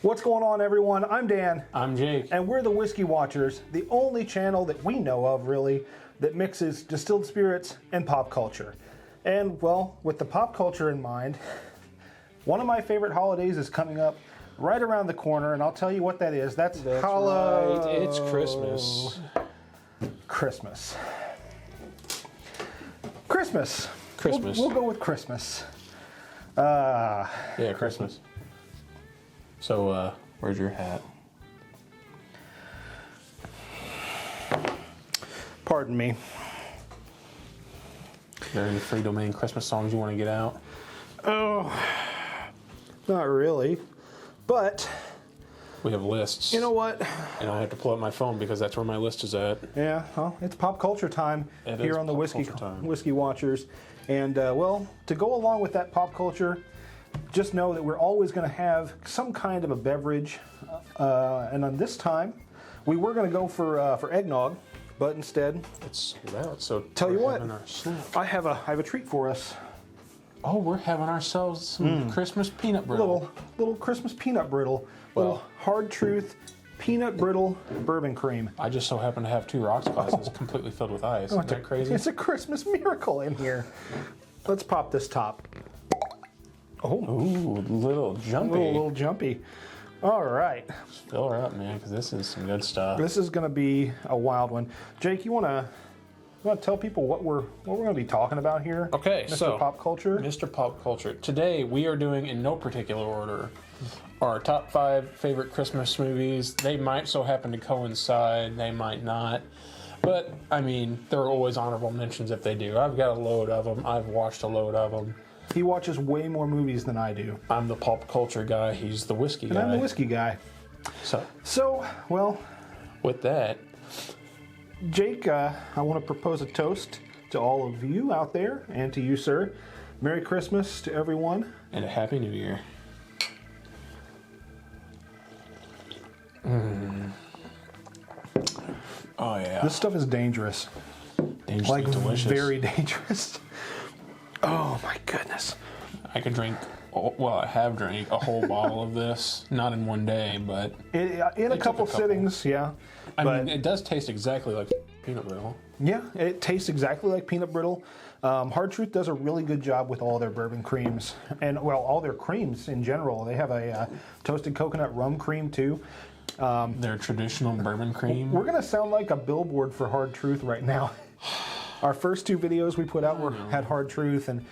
What's going on, everyone? I'm Dan. I'm Jake. And we're the Whiskey Watchers, the only channel that we know of, really, that mixes distilled spirits and pop culture. And, well, with the pop culture in mind, one of my favorite holidays is coming up right around the corner, and I'll tell you what that is. That's right. It's Christmas. Christmas. Christmas. Christmas. We'll go with Christmas. Yeah, Christmas. So, where's your hat? Pardon me. Are there any free domain Christmas songs you want to get out? Oh, not really. But We have lists. you know what? And I have to pull up my phone because that's where my list is at. Yeah, well, it's pop culture time It here is on the pop Whiskey culture time. Whiskey Watchers. And, well, to go along with that pop culture, just know that we're always going to have some kind of a beverage. And on this time, we were going to go for eggnog, but instead, It's sold out, so Tell you we're what. having our snack. I have a treat for us. Oh, we're having ourselves some Christmas peanut brittle. Little Christmas peanut brittle. Well- Little Hard Truth peanut brittle bourbon cream. I just so happen to have 2 rocks glasses completely filled with ice. Isn't that crazy? It's a Christmas miracle in here. Let's pop this top. Oh, Ooh, little jumpy. little jumpy. All right. Fill her up, man, because this is some good stuff. This is going to be a wild one. Jake, you want to tell people what we're going to be talking about here? Okay, Mr. so Pop Culture. Mr. Pop Culture. Today we are doing, in no particular order, our top 5 favorite Christmas movies. They might so happen to coincide, they might not. But, I mean, there are always honorable mentions if they do. I've got a load of them. I've watched a load of them. He watches way more movies than I do. I'm the pop culture guy. He's the whiskey And guy. I'm the whiskey guy. So, well, With that, Jake, I want to propose a toast to all of you out there and to you, sir. Merry Christmas to everyone. and a Happy New Year. Oh, yeah. This stuff is dangerous. Dangerously Like, delicious. very dangerous. Oh, my goodness. I could drink, well, I have drank a whole bottle of this. Not in one day, but In a took couple a couple. sittings, yeah. I But- mean, it does taste exactly like peanut brittle. Yeah, it tastes exactly like peanut brittle. Hard Truth does a really good job with all their bourbon creams, and well, all their creams in general. They have a toasted coconut rum cream too. Their traditional bourbon cream. We're gonna sound like a billboard for Hard Truth right now. Our first 2 videos we put out had Hard Truth, and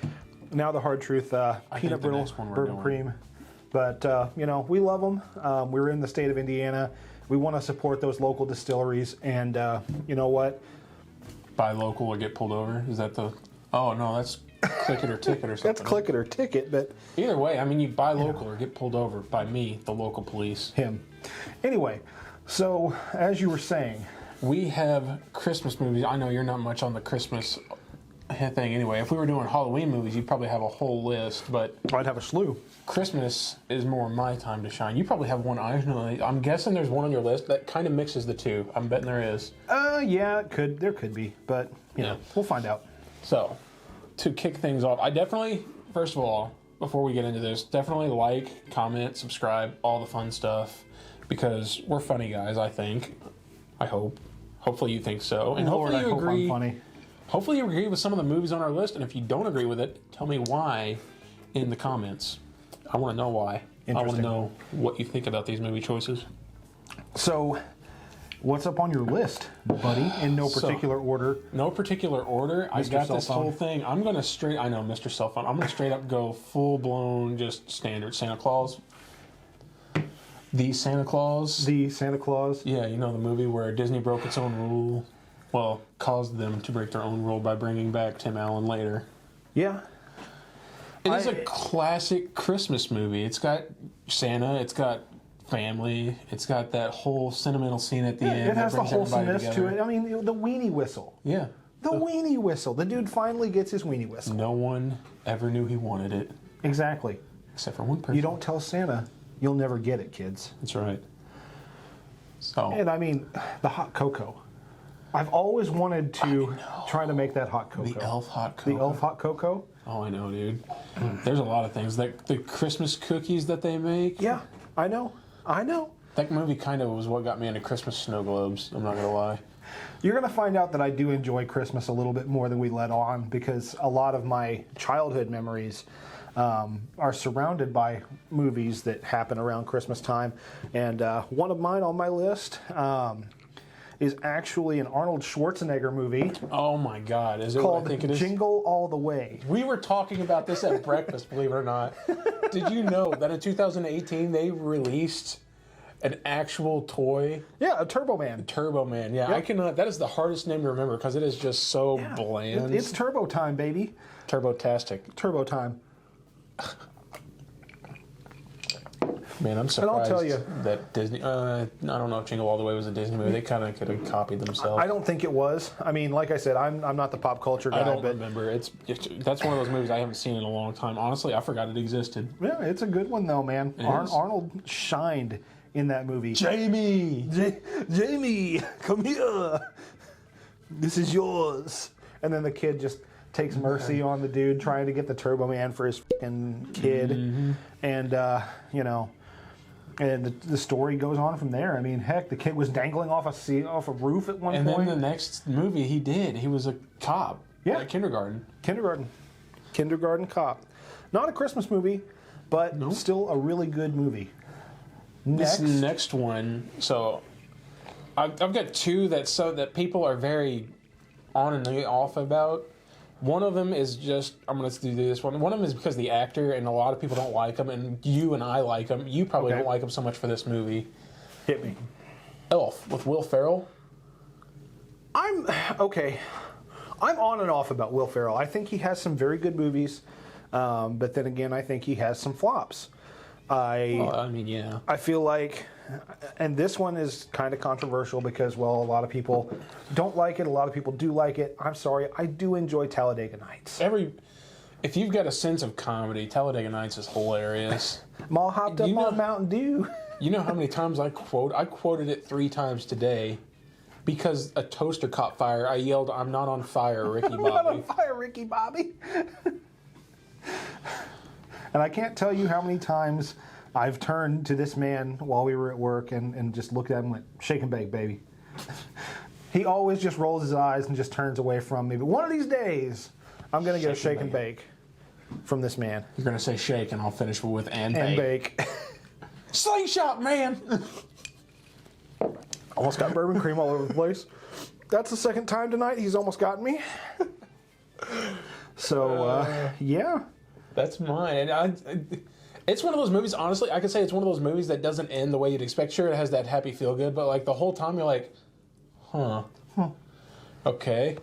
now the Hard Truth peanut the brittle next one we're bourbon doing. cream. But you know, we love them. We're in the state of Indiana. We want to support those local distilleries, and you know what? Buy local or get pulled over. Is that the? Oh no, that's click it or ticket or something. That's click it or ticket, but Either way, I mean, you buy local or get pulled over by me, the local police. him. Anyway, so as you were saying, We have Christmas movies. I know you're not much on the Christmas thing anyway. If we were doing Halloween movies, you'd probably have a whole list, but I'd have a slew. Christmas is more my time to shine. You probably have one. I'm guessing there's one on your list that kind of mixes the two. I'm betting there is. Yeah, there could be, but you know, we'll find out. So, to kick things off, I definitely, first of all, before we get into this, definitely like, comment, subscribe, all the fun stuff, because we're funny guys, I think. I hope. Hopefully you think so. And Lord, hopefully I you hope agree. I'm funny. Hopefully you agree with some of the movies on our list, and if you don't agree with it, tell me why in the comments. I want to know why. I want to Interesting. know what you think about these movie choices. So, what's up on your list, buddy? In no particular order. No particular order. I Mr. got Cell this Phone. whole thing. I'm going to I know, Mr. Cell Phone. I'm going to straight up go full blown, just standard Santa Claus. The Santa Claus. The Santa Claus. Yeah, you know the movie where Disney broke its own rule. Well, caused them to break their own rule by bringing back Tim Allen later. Yeah. It is a classic Christmas movie. It's got Santa, it's got family, it's got that whole sentimental scene at the end. It has that the brings everybody wholesomeness to together. it. I mean, the weenie whistle. Yeah. The weenie whistle. The dude finally gets his weenie whistle. No one ever knew he wanted it, Exactly. except for one person. You don't tell Santa, you'll never get it, kids. That's right. So, And I mean, the hot cocoa. I've always wanted to try to make that hot cocoa. the elf hot cocoa. The elf hot cocoa. Oh, I know, dude. There's a lot of things. Like the Christmas cookies that they make. Yeah, I know. I know. That movie kind of was what got me into Christmas snow globes. I'm not gonna lie. You're going to find out that I do enjoy Christmas a little bit more than we let on, because a lot of my childhood memories are surrounded by movies that happen around Christmas time. And one of mine on my list is actually an Arnold Schwarzenegger movie Oh my God! Is it what called I think it is? Jingle All the Way. We were talking about this at breakfast, believe it or not. Did you know that in 2018 they released an actual toy? Yeah, a Turbo Man. Turbo Man. Yeah, Yep. I cannot. That is the hardest name to remember because it is just so bland. It's Turbo time, baby. Turbo-tastic. Turbo time. Man, I'm surprised I'll tell you. that Disney. I don't know if Jingle All the Way was a Disney movie. They kind of could have copied themselves. I don't think it was. I mean, like I said, I'm not the pop culture guy, I don't but remember. That's one of those movies I haven't seen in a long time. Honestly, I forgot it existed. yeah, it's a good one though, man. is. Arnold shined in that movie. Jamie. Jamie, come here. This is yours. And then the kid just takes mercy on the dude trying to get the Turbo Man for his fucking kid. Mm-hmm. And, you know, and the story goes on from there. I mean, heck, the kid was dangling off a roof at one And point. then the next movie he was a cop. Yeah. At kindergarten. Kindergarten Cop. Not a Christmas movie, but still a really good movie. This next one, so I've got two that people are very on and off about. One of them is just, I'm going to do this one. One of them is because the actor, and a lot of people don't like him, and you and I like him. You probably don't like him so much for this movie. Hit me. Elf with Will Ferrell. I'm on and off about Will Ferrell. I think he has some very good movies, but then again, I think he has some flops. I mean, yeah. I feel like, and this one is kind of controversial because, well, a lot of people don't like it. A lot of people do like it. I'm sorry. I do enjoy Talladega Nights. If you've got a sense of comedy, Talladega Nights is hilarious. I'm all hopped up on Mountain Dew. You know how many times I quoted it 3 times today because a toaster caught fire. I yelled, "I'm not on fire, Ricky Bobby." I'm not on fire, Ricky Bobby. And I can't tell you how many times I've turned to this man while we were at work and just looked at him and went, "Shake and bake, baby." He always just rolls his eyes and just turns away from me. But one of these days, I'm going to get a shake and bake from this man. You're going to say shake, and I'll finish with and bake. Slingshot, man! Almost got bourbon cream all over the place. That's the second time tonight he's almost gotten me. So, yeah. That's mine. And it's one of those movies, honestly, I could say it's one of those movies that doesn't end the way you'd expect. Sure, it has that happy feel-good, but like the whole time you're like, okay.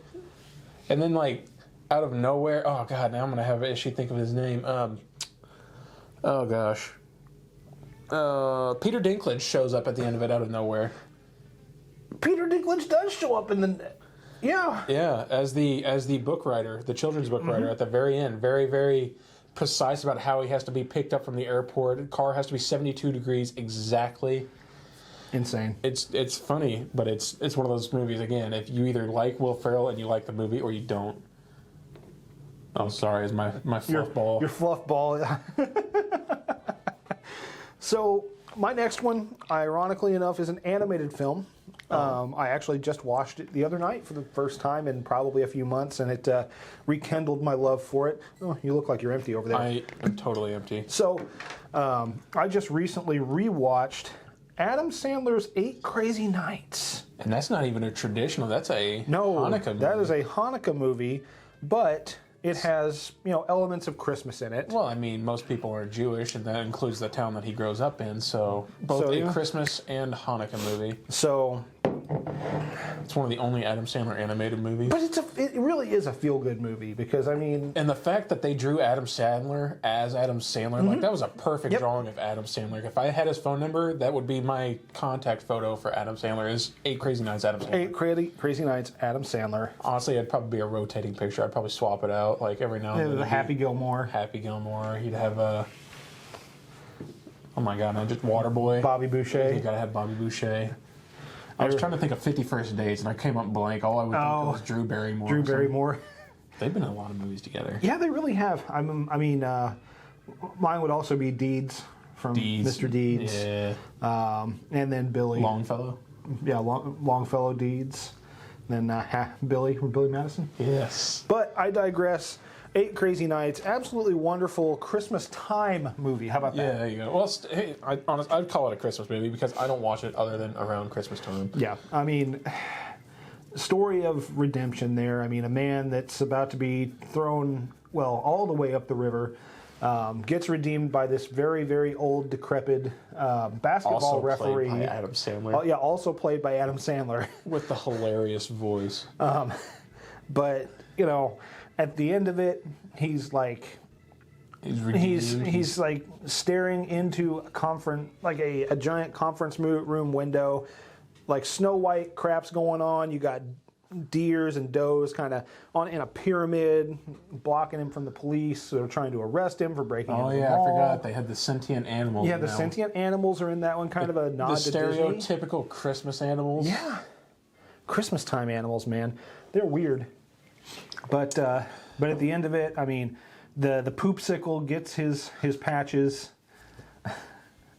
And then like out of nowhere, oh God, now I'm going to have an issue think of his name. Oh gosh. Peter Dinklage shows up at the end of it out of nowhere. Peter Dinklage does show up in the... Yeah. Yeah, as the book writer, the children's book writer at the very end. Very, very precise about how he has to be picked up from the airport. The car has to be 72 degrees exactly. Insane. It's funny, but it's one of those movies, again, if you either like Will Ferrell and you like the movie or you don't. Oh, sorry, is my fluff ball. Your fluff ball. So, my next one, ironically enough, is an animated film. I actually just watched it the other night for the first time in probably a few months, and it rekindled my love for it. Oh, you look like you're empty over there. I am totally empty. So, I just recently rewatched Adam Sandler's 8 Crazy Nights. And that's not even a traditional, that's a Hanukkah movie. That is a Hanukkah movie, but it has, elements of Christmas in it. Well, I mean, most people are Jewish, and that includes the town that he grows up in, so both a Christmas and Hanukkah movie. So... It's one of the only Adam Sandler animated movies. But it really is a feel-good movie because, I mean... And the fact that they drew Adam Sandler as Adam Sandler, like that was a perfect drawing of Adam Sandler. If I had his phone number, that would be my contact photo for Adam Sandler is 8 Crazy Nights Adam Sandler. 8 Crazy Nights Adam Sandler. Honestly, it'd probably be a rotating picture. I'd probably swap it out like every now and then. Happy Gilmore. Happy Gilmore. He'd have a... Oh my God, no, just Waterboy. Bobby Boucher. You gotta have Bobby Boucher. I was trying to think of 50 First Dates, and I came up blank. All I would think of was Drew Barrymore. Drew Barrymore. They've been in a lot of movies together. Yeah, they really have. Mine would also be Deeds from Deeds. Mr. Deeds. Yeah. And then Billy. Longfellow. Yeah, Longfellow Deeds. Then Billy Madison. Yes. But I digress. 8 Crazy Nights, absolutely wonderful Christmas time movie. How about that? Yeah, there you go. Well, hey, I'd call it a Christmas movie because I don't watch it other than around Christmas time. Yeah, I mean, story of redemption there. I mean, a man that's about to be thrown, well, all the way up the river, gets redeemed by this very, very old, decrepit basketball Also referee. played by Adam Sandler. Yeah, also played by Adam Sandler. With the hilarious voice. But, you know, at the end of it, he's like... He's like staring into a conference, like a giant conference room window, like Snow White crap's going on. You got deers and does kind of in a pyramid, blocking him from the police. So they're trying to arrest him for breaking into the mall. I forgot they had the sentient animals. Yeah, the sentient animals are in that one. Kind of a nod to Disney. The stereotypical Christmas animals. Yeah, Christmas time animals, man, they're weird. But at the end of it, I mean. The poopsicle gets his patches.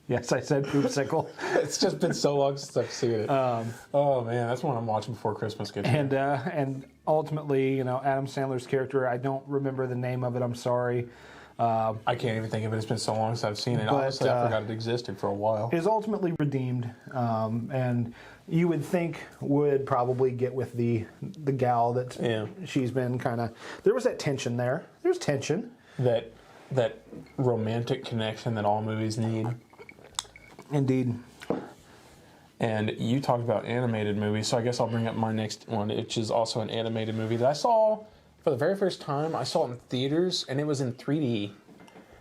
Yes, I said poopsicle. It's just been so long since I've seen it. Oh man, that's one I'm watching before Christmas gets here. And ultimately, you know, Adam Sandler's character, I don't remember the name of it. I'm sorry. I can't even think of it. It's been so long since I've seen it. Honestly, I forgot it existed for a while. Is ultimately redeemed, and you would think would probably get with the gal that she's been kind of. There was that tension there. There's tension. That romantic connection that all movies need. Indeed. And you talked about animated movies, so I guess I'll bring up my next one, which is also an animated movie that I saw for the very first time. I saw it in theaters, and it was in 3D.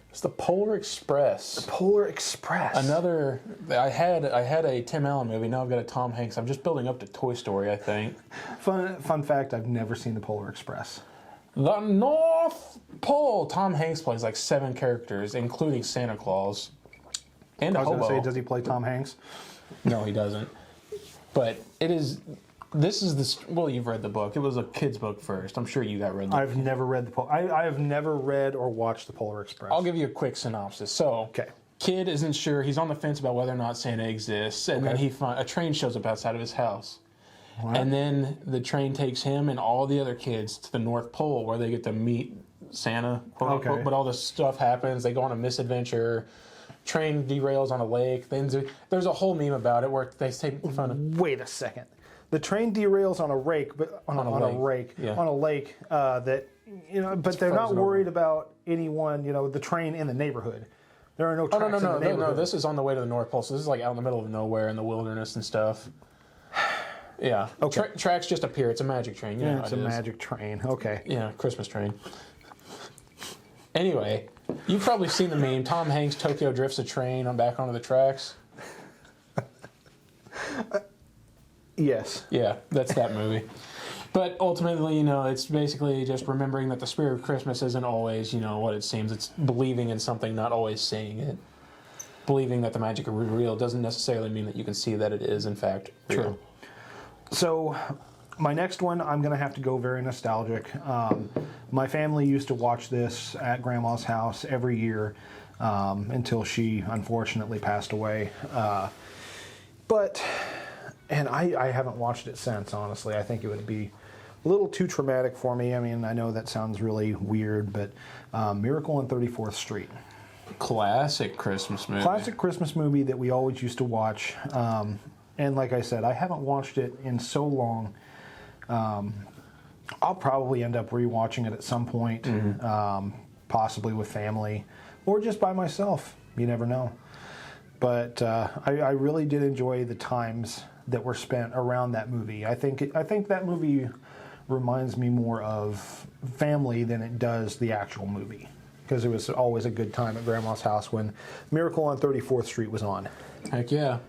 It's the Polar Express. The Polar Express. I had a Tim Allen movie. Now I've got a Tom Hanks. I'm just building up to Toy Story, I think. Fun fact: I've never seen the Polar Express. The North Pole. Tom Hanks plays like 7 characters, including Santa Claus and a hobo. I was going to say, does he play Tom Hanks? No, he doesn't. But it is. This is the. Well, you've read the book. It was a kid's book first. I'm sure you got read the book. I've never read the I have never read or watched the Polar Express. I'll give you a quick synopsis. So, kid isn't sure. He's on the fence about whether or not Santa exists, and then a train shows up outside of his house. What? And then the train takes him and all the other kids to the North Pole, where they get to meet Santa. Quote unquote, but all this stuff happens. They go on a misadventure. Train derails on a lake. Then there's a whole meme about it where they take fun of. Wait a second. The train derails on a rake, but on a lake that But they're not worried about anyone. The train in the neighborhood. There are no tracks in the neighborhood. No. This is on the way to the North Pole. So this is like out in the middle of nowhere in the wilderness and stuff. Yeah. Okay. Tracks just appear. It's a magic train. It's a magic train. Okay. Yeah, Christmas train. Anyway, you've probably seen the meme. Tom Hanks Tokyo drifts a train back onto the tracks. Yes. Yeah, that's that movie. But ultimately, it's basically just remembering that the spirit of Christmas isn't always, what it seems. It's believing in something, not always seeing it. Believing that the magic is real doesn't necessarily mean that you can see that it is, in fact, real. True. So, my next one, I'm going to have to go very nostalgic. My family used to watch this at Grandma's house every year until she unfortunately passed away. And I haven't watched it since, honestly. I think it would be a little too traumatic for me. I mean, I know that sounds really weird, but Miracle on 34th Street. Classic Christmas movie. Classic Christmas movie that we always used to watch. And like I said, I haven't watched it in so long. I'll probably end up rewatching it at some point, possibly with family, or just by myself. You never know. But I really did enjoy the times that were spent around that movie. I think that movie reminds me more of family than it does the actual movie, because it was always a good time at Grandma's house when Miracle on 34th Street was on. Heck yeah.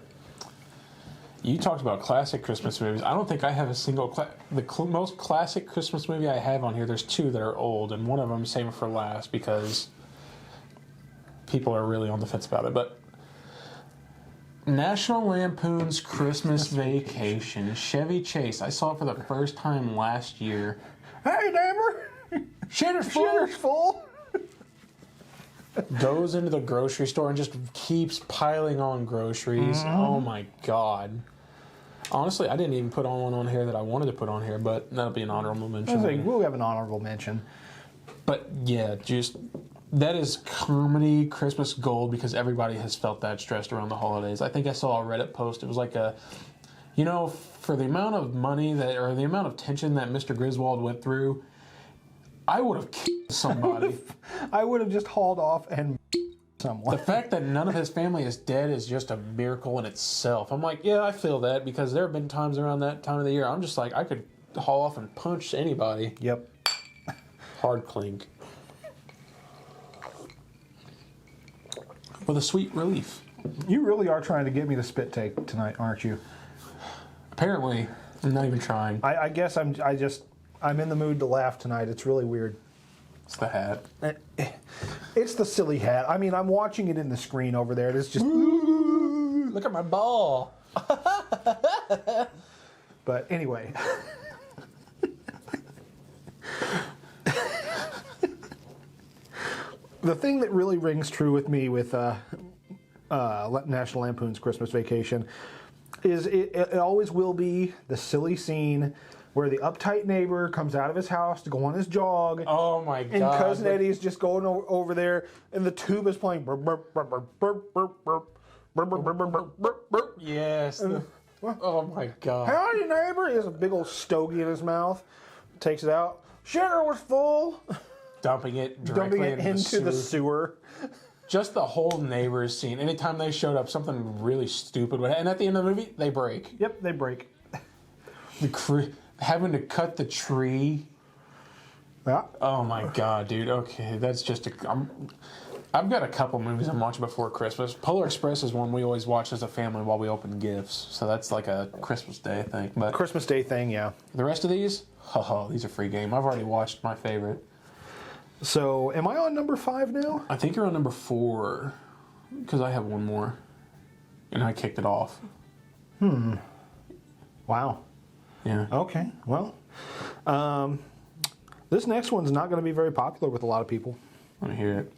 You talked about classic Christmas movies. I don't think I have a single... most classic Christmas movie I have on here, there's 2 that are old, and one of them saving for last because people are really on the fence about it. But National Lampoon's Christmas Vacation, Chevy Chase. I saw it for the first time last year. Hey, neighbor! Shitter's full! Shitter's full! Goes into the grocery store and just keeps piling on groceries. Oh my God. Honestly, I didn't even put on one on here that I wanted to put on here, but that'll be an honorable mention. We'll have an honorable mention. But yeah, just that is comedy Christmas gold because everybody has felt that stressed around the holidays. I think I saw a Reddit post. It was like for the amount of money or the amount of tension that Mr. Griswold went through, I would have killed somebody. I would have just hauled off and someone. The fact that none of his family is dead is just a miracle in itself. I'm like, yeah, I feel that because there have been times around that time of the year I'm just like, I could haul off and punch anybody. Yep. Hard clink. With a sweet relief. You really are trying to get me to spit take tonight, aren't you? Apparently, I'm not even trying. I guess I'm in the mood to laugh tonight. It's really weird. It's the hat. It's the silly hat. I mean, I'm watching it in the screen over there. It's just Look at my ball. But anyway. The thing that really rings true with me with National Lampoon's Christmas Vacation is it always will be the silly scene where the uptight neighbor comes out of his house to go on his jog. Oh my God. And Cousin Eddie's just going over there and the tube is playing burp, burp, burp, burp, burp, burp, burp, burp, burp, burp, burp, burp, burp. Yes. Oh my God. Howdy, neighbor. He has a big old stogie in his mouth. Takes it out. Sugar was full. Dumping it directly into the sewer. Just the whole neighbors scene. Anytime they showed up, something really stupid would happen. And at the end of the movie, they break. Yep, they break. Having to cut the tree. Yeah. Oh my God, dude. Okay, that's just I've got a couple movies I'm watching before Christmas. Polar Express is one we always watch as a family while we open gifts. So that's like a Christmas Day thing. But Christmas Day thing, yeah. the rest of these, these are free game. I've already watched my favorite. So, am I on number 5 now? I think you're on number 4 because I have one more, and I kicked it off. Wow. Yeah. Okay. Well, this next one's not going to be very popular with a lot of people. I want to hear it.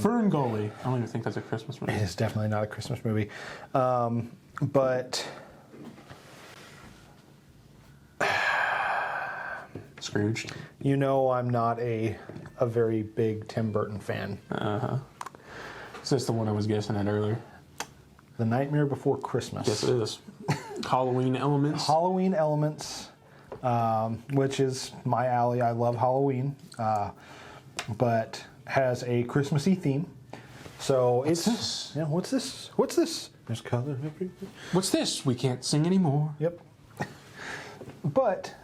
Fern Gully. I don't even think that's a Christmas movie. It's definitely not a Christmas movie, but Scrooged. you know I'm not a very big Tim Burton fan. Is this the one I was guessing at earlier? The Nightmare Before Christmas. Yes, it is. Halloween elements. Halloween elements, which is my alley. I love Halloween, but has a Christmassy theme. So What's this? Yeah, what's this? What's this? There's color everywhere. What's this? We can't sing anymore. Yep. But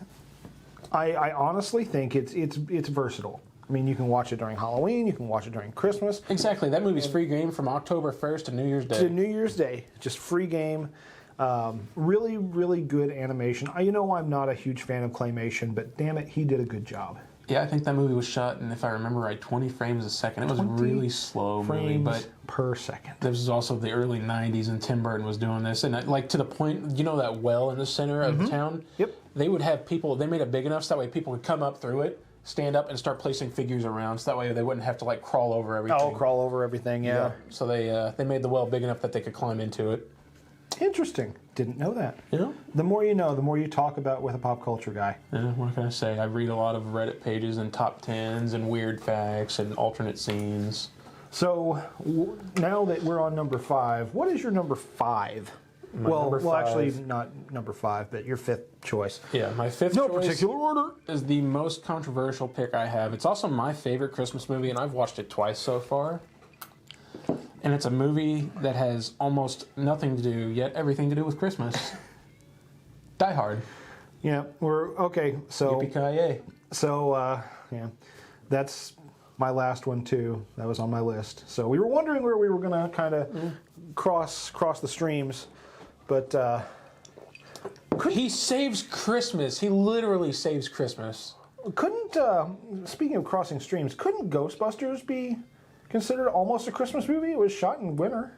I honestly think it's versatile. I mean, you can watch it during Halloween. You can watch it during Christmas. Exactly. That movie's free game from October 1st to New Year's Day. To New Year's Day, just free game. Really, really good animation. You know I'm not a huge fan of claymation, but damn it, he did a good job. Yeah, I think that movie was shot in, if I remember right, 20 frames a second. It was a really slow movie, but per second. this was also the early 90s, and Tim Burton was doing this. And like to the point, you know that well in the center of the town? Yep. They would have people, they made it big enough so that way people would come up through it, stand up, and start placing figures around, so that way they wouldn't have to like crawl over everything. Oh, crawl over everything, yeah. So they made the well big enough that they could climb into it. Interesting. Didn't know that. Yeah. The more you know, the more you talk about with a pop culture guy. Yeah, what can I say? I read a lot of Reddit pages and top 10s and weird facts and alternate scenes. So now that we're on number 5, what is your number 5? Number Well, actually, five. not number 5, but your 5th choice. Yeah, my 5th No choice particular order. is the most controversial pick I have. It's also my favorite Christmas movie, and I've watched it twice so far. And it's a movie that has almost nothing to do, yet everything to do with Christmas. Die Hard. Yeah, we're okay. So, Yippee-ki-yay. yeah, that's my last one too. That was on my list. So we were wondering where we were gonna kind of cross the streams, but He saves Christmas. He literally saves Christmas. couldn't. Speaking of crossing streams, couldn't Ghostbusters be considered almost a Christmas movie? It was shot in winter.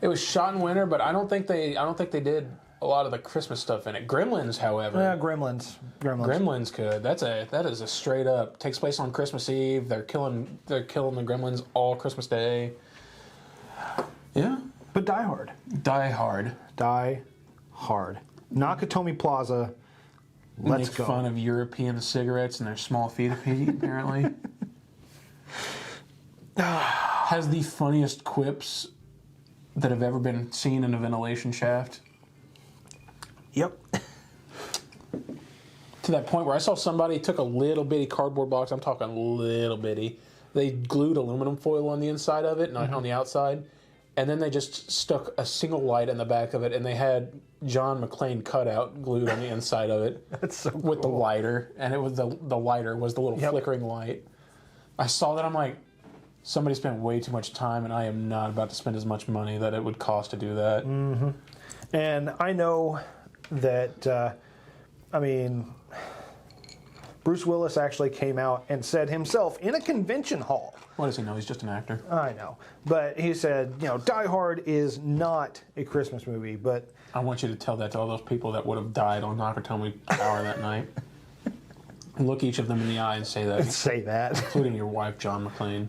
It was shot in winter, but I don't think they did a lot of the Christmas stuff in it. Gremlins, however, Yeah, Gremlins. Gremlins could. That is a straight up takes place on Christmas Eve. They're killing the Gremlins all Christmas Day. Yeah, But Die Hard. Die Hard. Die Hard. Nakatomi Plaza. Let's Make go. fun of European cigarettes and their small feet apparently. Has the funniest quips that have ever been seen in a ventilation shaft. Yep. To that point where I saw somebody took a little bitty cardboard box. I'm talking little bitty. They glued aluminum foil on the inside of it, not on the outside. And then they just stuck a single light in the back of it, and they had John McClane cutout glued on the inside of it. That's so cool. With the lighter, and it was the lighter was the little flickering light. I saw that, I'm like, somebody spent way too much time, and I am not about to spend as much money that it would cost to do that. Mm-hmm. And I know that, Bruce Willis actually came out and said himself in a convention hall. What does he know? He's just an actor. I know. But he said, Die Hard is not a Christmas movie, but... I want you to tell that to all those people that would have died on Nakatomi Tower that night. Look each of them in the eye and say that. Say that. Including your wife, John McClane.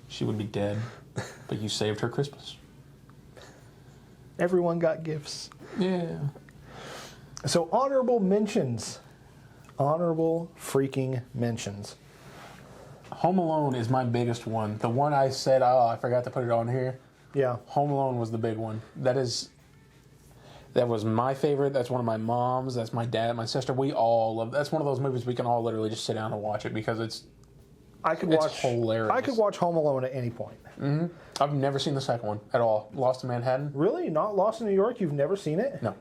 She would be dead, but you saved her Christmas. Everyone got gifts. Yeah. So honorable mentions. Honorable freaking mentions. Home Alone is my biggest one. The one I said, I forgot to put it on here. Yeah. Home Alone was the big one. That was my favorite. That's one of my mom's. That's my dad, my sister. We all love. That's one of those movies we can all literally just sit down and watch it because it's hilarious. I could watch Home Alone at any point. Mm-hmm. I've never seen the second one at all. Lost in Manhattan? Really? Not Lost in New York? You've never seen it? No.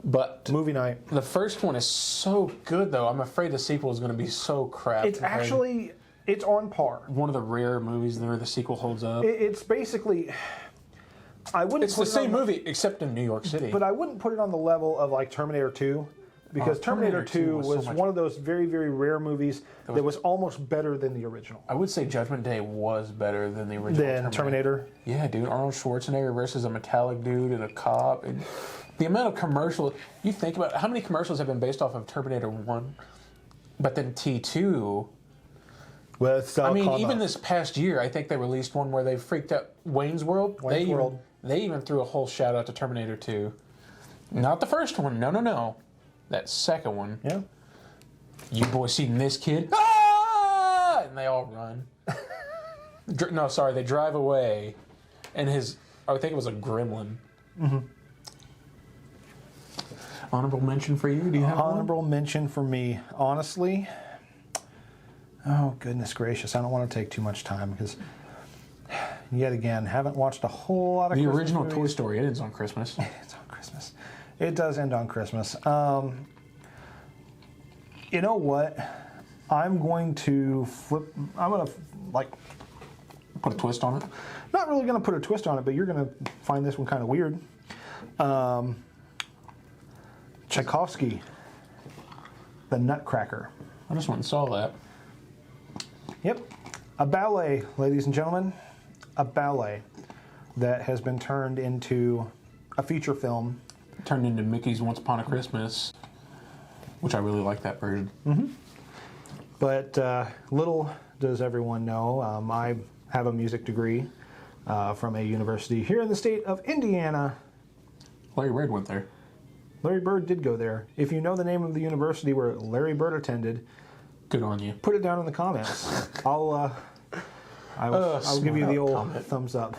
But movie night. The first one is so good, though. I'm afraid the sequel is going to be so crap. It's on par. One of the rare movies where the sequel holds up. It's basically... It's the same movie, except in New York City. But I wouldn't put it on the level of like Terminator 2, because Terminator 2 was one of those very, very rare movies that was almost better than the original. I would say Judgment Day was better than the original Terminator? Yeah, dude. Arnold Schwarzenegger versus a metallic dude and a cop. And the amount of commercials... You think about how many commercials have been based off of Terminator 1, but then T2... even this past year, I think they released one where they freaked out Wayne's World. They even threw a whole shout out to Terminator 2. Not the first one. No. That second one. Yeah. You boys seen this kid? Ah! And they all run. They drive away. And I think it was a gremlin. Mm-hmm. Honorable mention for you? Do you have Honorable mention for me. Honestly... Oh, goodness gracious. I don't want to take too much time because, yet again, haven't watched a whole lot of The Christmas original movies. Toy Story, it ends on Christmas. It's on Christmas. It does end on Christmas. You know what? I'm going to flip... Put a twist on it? Not really going to put a twist on it, but you're going to find this one kind of weird. Tchaikovsky, The Nutcracker. I just went and saw that. Yep. A ballet, ladies and gentlemen. A ballet that has been turned into a feature film. Turned into Mickey's Once Upon a Christmas, which I really like that version. Mm-hmm. But little does everyone know, I have a music degree from a university here in the state of Indiana. Larry Bird went there. Larry Bird did go there. If you know the name of the university where Larry Bird attended, good on you. Put it down in the comments. I'll give you the old thumbs up.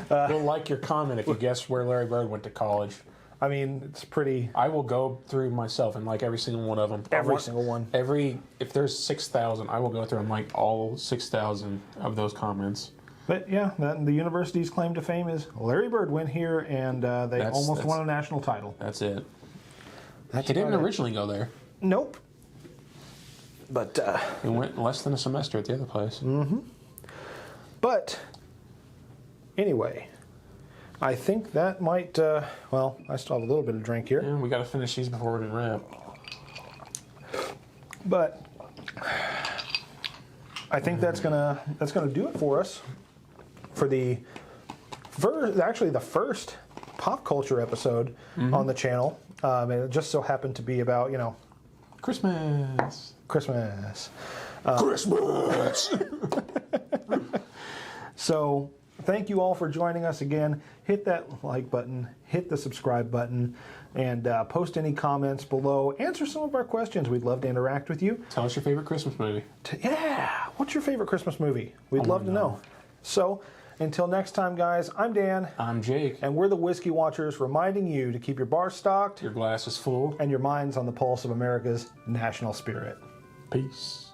We'll like your comment if you guess where Larry Bird went to college. I mean, it's pretty... I will go through myself and like every single one of them. Single one. If there's 6,000, I will go through and like all 6,000 of those comments. But yeah, the university's claim to fame is Larry Bird went here and they almost won a national title. That's it. He didn't originally go there. Nope. But he went less than a semester at the other place. Mm-hmm. But anyway, I think that might. I still have a little bit of drink here. Yeah, we got to finish these before we can wrap. But I think that's gonna do it for us for the first pop culture episode on the channel. And it just so happened to be about, Christmas. Christmas. Christmas. So thank you all for joining us again. Hit that like button, hit the subscribe button, and post any comments below. Answer some of our questions. We'd love to interact with you. Tell us your favorite Christmas movie. Yeah, what's your favorite Christmas movie? We'd love to know. So until next time, guys, I'm Dan. I'm Jake. And we're the Whiskey Watchers, reminding you to keep your bar stocked, Your glass is full. and your minds on the pulse of America's national spirit. Peace.